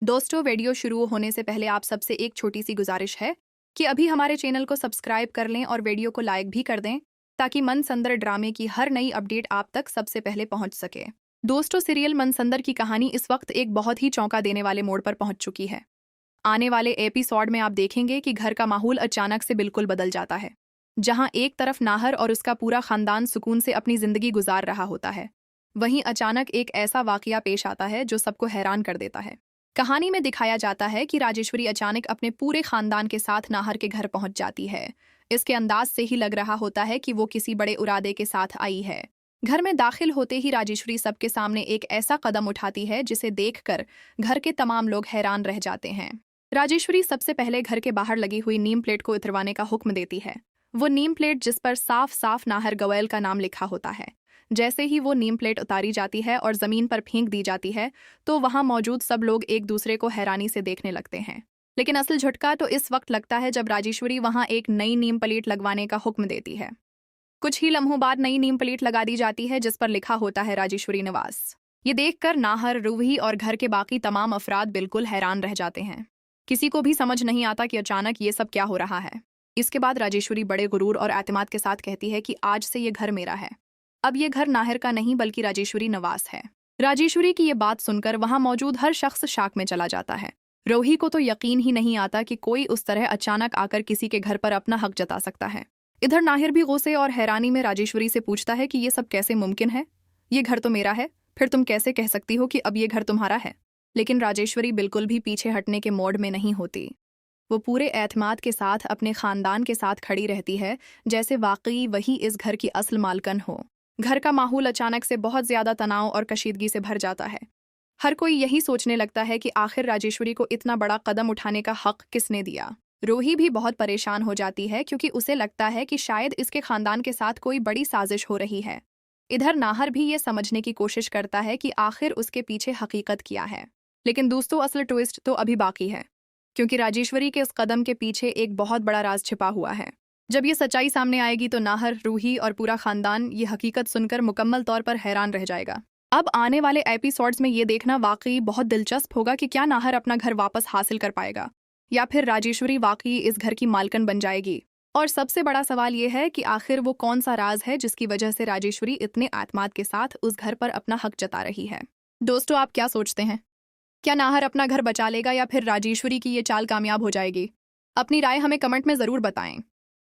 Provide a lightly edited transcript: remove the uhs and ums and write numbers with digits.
दोस्तों, वीडियो शुरू होने से पहले आप सबसे एक छोटी सी गुजारिश है कि अभी हमारे चैनल को सब्सक्राइब कर लें और वीडियो को लाइक भी कर दें ताकि मनसंदर ड्रामे की हर नई अपडेट आप तक सबसे पहले पहुंच सके। दोस्तों, सीरियल मनसंदर की कहानी इस वक्त एक बहुत ही चौंका देने वाले मोड़ पर पहुंच चुकी है। आने वाले एपिसोड में आप देखेंगे कि घर का माहौल अचानक से बिल्कुल बदल जाता है। जहां एक तरफ नाहर और उसका पूरा खानदान सुकून से अपनी जिंदगी गुजार रहा होता है, वहीं अचानक एक ऐसा वाकया पेश आता है जो सबको हैरान कर देता है। कहानी में दिखाया जाता है कि राजेश्वरी अचानक अपने पूरे खानदान के साथ नाहर के घर पहुंच जाती है। इसके अंदाज से ही लग रहा होता है कि वो किसी बड़े इरादे के साथ आई है। घर में दाखिल होते ही राजेश्वरी सबके सामने एक ऐसा कदम उठाती है जिसे देखकर घर के तमाम लोग हैरान रह जाते हैं। राजेश्वरी सबसे पहले घर के बाहर लगी हुई नीम प्लेट को उतरवाने का हुक्म देती है। वो नीम प्लेट जिस पर साफ साफ नाहर गवैल का नाम लिखा होता है। जैसे ही वो नीम प्लेट उतारी जाती है और जमीन पर फेंक दी जाती है तो वहां मौजूद सब लोग एक दूसरे को हैरानी से देखने लगते हैं। लेकिन असल झटका तो इस वक्त लगता है जब राजेश्वरी वहां एक नई नीम प्लेट लगवाने का हुक्म देती है। कुछ ही लम्हों बाद नई नीम प्लेट लगा दी जाती है जिस पर लिखा होता है राजेश्वरी निवास। ये देखकर नाहर, रूही और घर के बाकी तमाम अफराद बिल्कुल हैरान रह जाते हैं। किसी को भी समझ नहीं आता कि अचानक ये सब क्या हो रहा है। इसके बाद राजेश्वरी बड़े गुरूर और एतमाद के साथ कहती है कि आज से ये घर मेरा है। अब ये घर नाहर का नहीं बल्कि राजेश्वरी निवास है। राजेश्वरी की ये बात सुनकर वहां मौजूद हर शख्स शाक में चला जाता है। रोही को तो यकीन ही नहीं आता कि कोई उस तरह अचानक आकर किसी के घर पर अपना हक जता सकता है। इधर नाहिर भी गुस्से और हैरानी में राजेश्वरी से पूछता है कि ये सब कैसे मुमकिन है। ये घर तो मेरा है, फिर तुम कैसे कह सकती हो कि अब ये घर तुम्हारा है। लेकिन राजेश्वरी बिल्कुल भी पीछे हटने के मोड में नहीं होती। वो पूरे एतमाद के साथ अपने खानदान के साथ खड़ी रहती है, जैसे वाकई वही इस घर की असल मालकन हो। घर का माहौल अचानक से बहुत ज्यादा तनाव और कशीदगी से भर जाता है। हर कोई यही सोचने लगता है कि आखिर राजेश्वरी को इतना बड़ा कदम उठाने का हक किसने दिया। रोही भी बहुत परेशान हो जाती है क्योंकि उसे लगता है कि शायद इसके खानदान के साथ कोई बड़ी साजिश हो रही है। इधर नाहर भी ये समझने की कोशिश करता है कि आखिर उसके पीछे हकीकत क्या है। लेकिन दोस्तों, असल ट्विस्ट तो अभी बाकी है, क्योंकि राजेश्वरी के इस कदम के पीछे एक बहुत बड़ा राज छिपा हुआ है। जब ये सच्चाई सामने आएगी तो नाहर, रूही और पूरा खानदान ये हकीकत सुनकर मुकम्मल तौर पर हैरान रह जाएगा। अब आने वाले एपिसोड्स में ये देखना वाकई बहुत दिलचस्प होगा कि क्या नाहर अपना घर वापस हासिल कर पाएगा या फिर राजेश्वरी वाकई इस घर की मालकन बन जाएगी। और सबसे बड़ा सवाल ये है कि आखिर वो कौन सा राज है जिसकी वजह से राजेश्वरी इतने आत्माद के साथ उस घर पर अपना हक जता रही है। दोस्तों, आप क्या सोचते हैं? क्या नाहर अपना घर बचा लेगा या फिर राजेश्वरी की ये चाल कामयाब हो जाएगी? अपनी राय हमें कमेंट में ज़रूर बताएं।